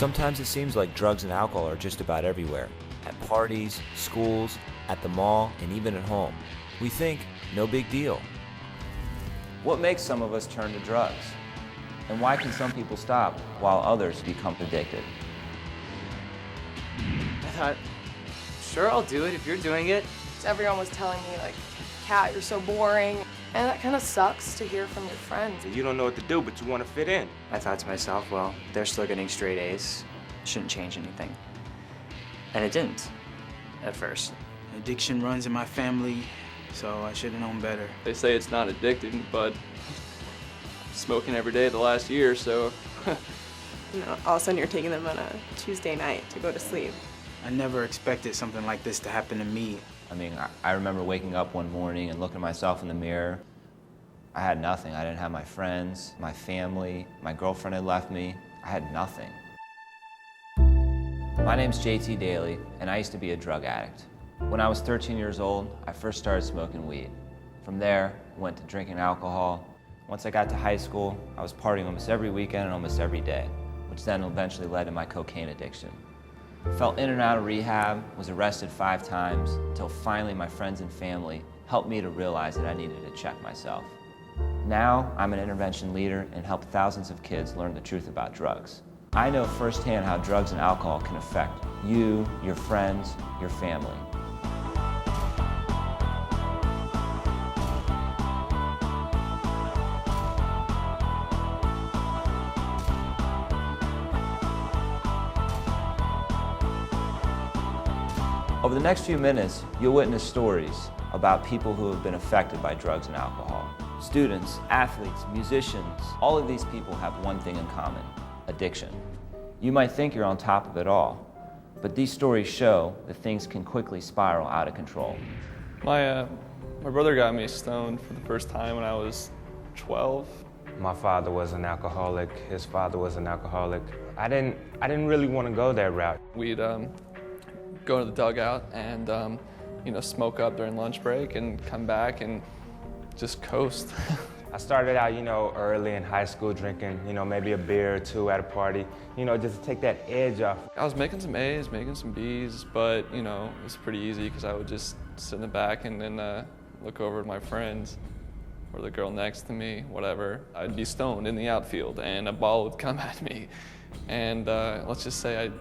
Sometimes it seems like drugs and alcohol are just about everywhere. At parties, schools, at the mall, and even at home. We think, no big deal. What makes some of us turn to drugs? And why can some people stop while others become addicted? I thought, sure, I'll do it if you're doing it. Everyone was telling me, like, Kat, you're so boring. And that kind of sucks to hear from your friends. You don't know what to do, but you want to fit in. I thought to myself, well, they're still getting straight A's. Shouldn't change anything. And it didn't, at first. Addiction runs in my family, so I should have known better. They say it's not addicting, but smoking every day the last year, so. You know, all of a sudden you're taking them on a Tuesday night to go to sleep. I never expected something like this to happen to me. I mean, I remember waking up one morning and looking at myself in the mirror. I had nothing. I didn't have my friends, my family, my girlfriend had left me. I had nothing. My name's JT Daly, and I used to be a drug addict. When I was 13 years old, I first started smoking weed. From there, I went to drinking alcohol. Once I got to high school, I was partying almost every weekend and almost every day, which then eventually led to my cocaine addiction. Fell in and out of rehab, was arrested 5 times, until finally my friends and family helped me to realize that I needed to check myself. Now, I'm an intervention leader and help thousands of kids learn the truth about drugs. I know firsthand how drugs and alcohol can affect you, your friends, your family. Over the next few minutes, you'll witness stories about people who have been affected by drugs and alcohol. Students, athletes, musicians, all of these people have one thing in common: addiction. You might think you're on top of it all, but these stories show that things can quickly spiral out of control. My brother got me stoned for the first time when I was 12. My father was an alcoholic. His father was an alcoholic. I didn't really want to go that route. We'd go to the dugout and smoke up during lunch break and come back and just coast. I started out, early in high school drinking, maybe a beer or 2 at a party, just to take that edge off. I was making some A's, making some B's, but it was pretty easy because I would just sit in the back and then look over at my friends or the girl next to me, whatever. I'd be stoned in the outfield and a ball would come at me. And let's just say I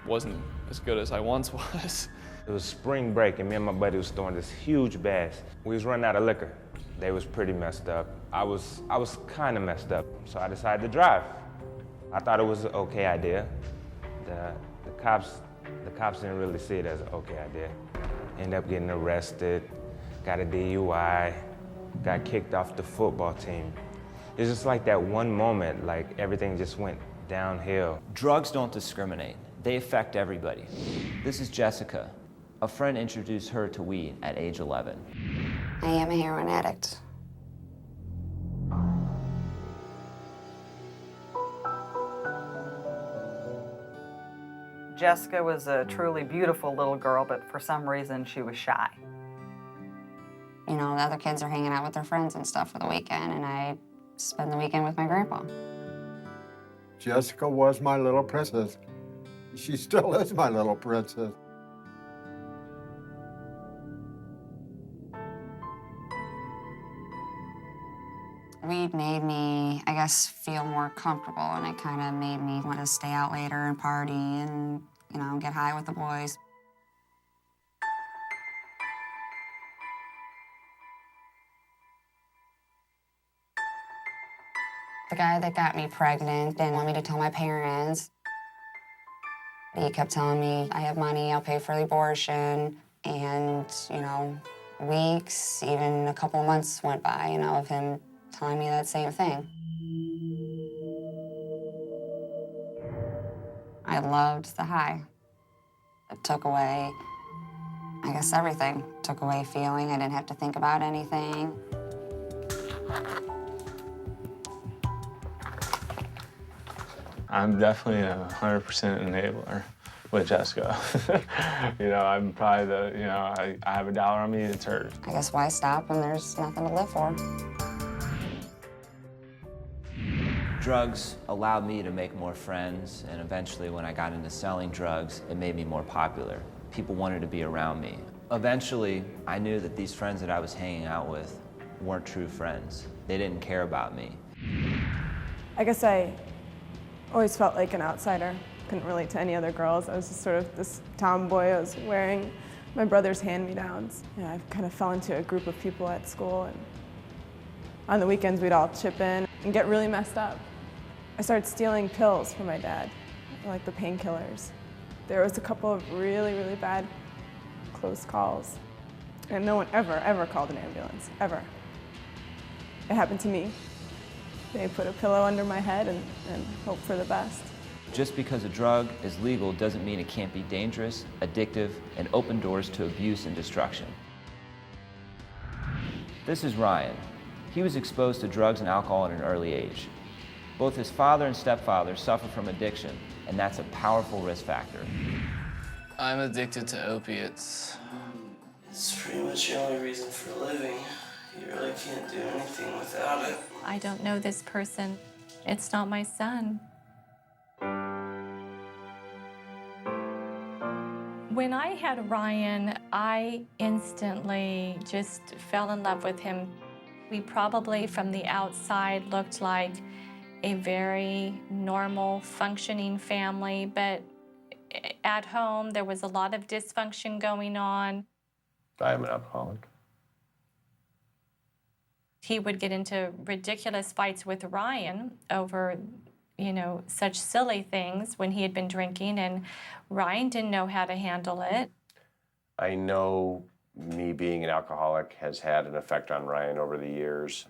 wasn't as good as I once was. It was spring break and me and my buddy was throwing this huge bass. We was running out of liquor. They was pretty messed up. I was kind of messed up, so I decided to drive. I thought it was an okay idea. The cops didn't really see it as an okay idea. Ended up getting arrested, got a DUI, got kicked off the football team. It's just like that one moment, like everything just went downhill. Drugs don't discriminate. They affect everybody. This is Jessica. A friend introduced her to weed at age 11. I am a heroin addict. Jessica was a truly beautiful little girl, but for some reason she was shy. You know, the other kids are hanging out with their friends and stuff for the weekend, and I spend the weekend with my grandpa. Jessica was my little princess. She still is my little princess. Weed made me, I guess, feel more comfortable, and it kind of made me want to stay out later and party and, get high with the boys. The guy that got me pregnant didn't want me to tell my parents. He kept telling me, I have money, I'll pay for the abortion. And, weeks, even a couple of months went by, of him telling me that same thing. I loved the high. It took away, I guess, everything. Took away feeling. I didn't have to think about anything. I'm definitely a 100% enabler with Jessica. I'm probably I have $1 on me, it's hers. I guess why stop when there's nothing to live for? Drugs allowed me to make more friends, and eventually when I got into selling drugs, it made me more popular. People wanted to be around me. Eventually, I knew that these friends that I was hanging out with weren't true friends. They didn't care about me. I guess I always felt like an outsider. Couldn't relate to any other girls. I was just sort of this tomboy. I was wearing my brother's hand-me-downs. I kind of fell into a group of people at school, and on the weekends we'd all chip in and get really messed up. I started stealing pills from my dad, like the painkillers. There was a couple of really, really bad close calls, and no one ever called an ambulance, ever. It happened to me. They put a pillow under my head and hoped for the best. Just because a drug is legal doesn't mean it can't be dangerous, addictive, and open doors to abuse and destruction. This is Ryan. He was exposed to drugs and alcohol at an early age. Both his father and stepfather suffer from addiction, and that's a powerful risk factor. I'm addicted to opiates. It's pretty much the only reason for living. You really can't do anything without it. I don't know this person. It's not my son. When I had Ryan, I instantly just fell in love with him. We probably, from the outside, looked like a very normal, functioning family, but at home, there was a lot of dysfunction going on. I am an alcoholic. He would get into ridiculous fights with Ryan over, such silly things when he had been drinking, and Ryan didn't know how to handle it. I know me being an alcoholic has had an effect on Ryan over the years.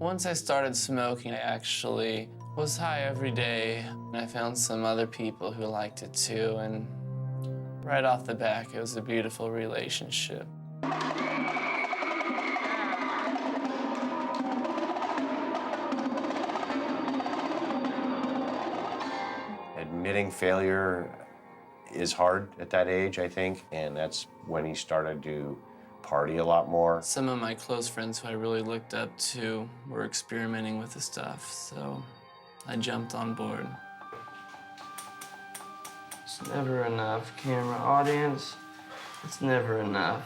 Once I started smoking, I actually was high every day. I found some other people who liked it too, and right off the bat, it was a beautiful relationship. Admitting failure is hard at that age, I think, and that's when he started to party a lot more. Some of my close friends who I really looked up to were experimenting with the stuff, so I jumped on board. It's never enough, camera audience. It's never enough.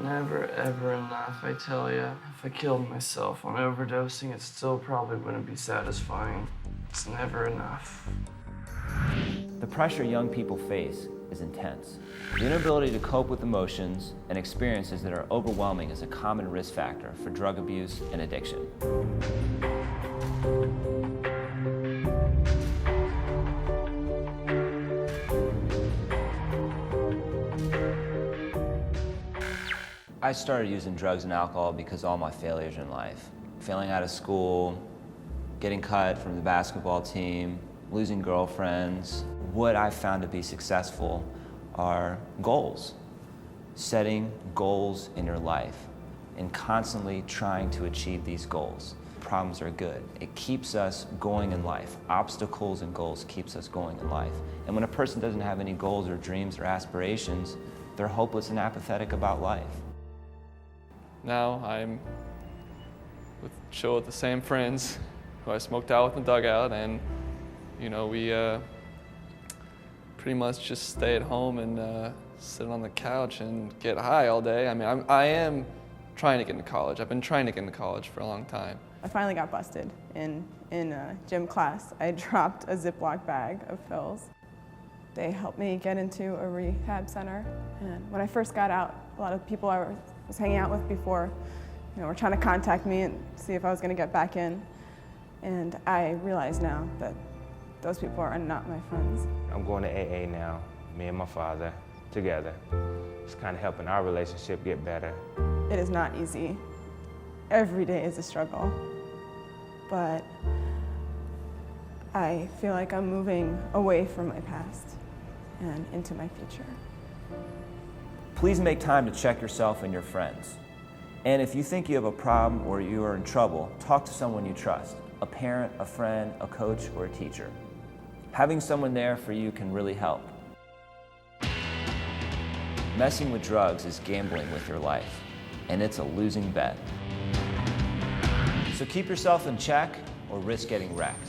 Never, ever enough, I tell you. If I killed myself on overdosing, it still probably wouldn't be satisfying. It's never enough. The pressure young people face is intense. The inability to cope with emotions and experiences that are overwhelming is a common risk factor for drug abuse and addiction. I started using drugs and alcohol because of all my failures in life. Failing out of school, getting cut from the basketball team, losing girlfriends. What I've found to be successful are goals. Setting goals in your life and constantly trying to achieve these goals. Problems are good. It keeps us going in life. Obstacles and goals keeps us going in life. And when a person doesn't have any goals or dreams or aspirations, they're hopeless and apathetic about life. Now I'm chill with the same friends who I smoked out with in the dugout, and we pretty much just stay at home and sit on the couch and get high all day. I mean, I am trying to get into college. I've been trying to get into college for a long time. I finally got busted in gym class. I dropped a Ziploc bag of pills. They helped me get into a rehab center. And when I first got out, a lot of people I was hanging out with before, were trying to contact me and see if I was going to get back in. And I realize now that those people are not my friends. I'm going to AA now, me and my father, together. It's kind of helping our relationship get better. It is not easy. Every day is a struggle. But I feel like I'm moving away from my past and into my future. Please make time to check yourself and your friends. And if you think you have a problem or you are in trouble, talk to someone you trust, a parent, a friend, a coach, or a teacher. Having someone there for you can really help. Messing with drugs is gambling with your life, and it's a losing bet. So keep yourself in check or risk getting wrecked.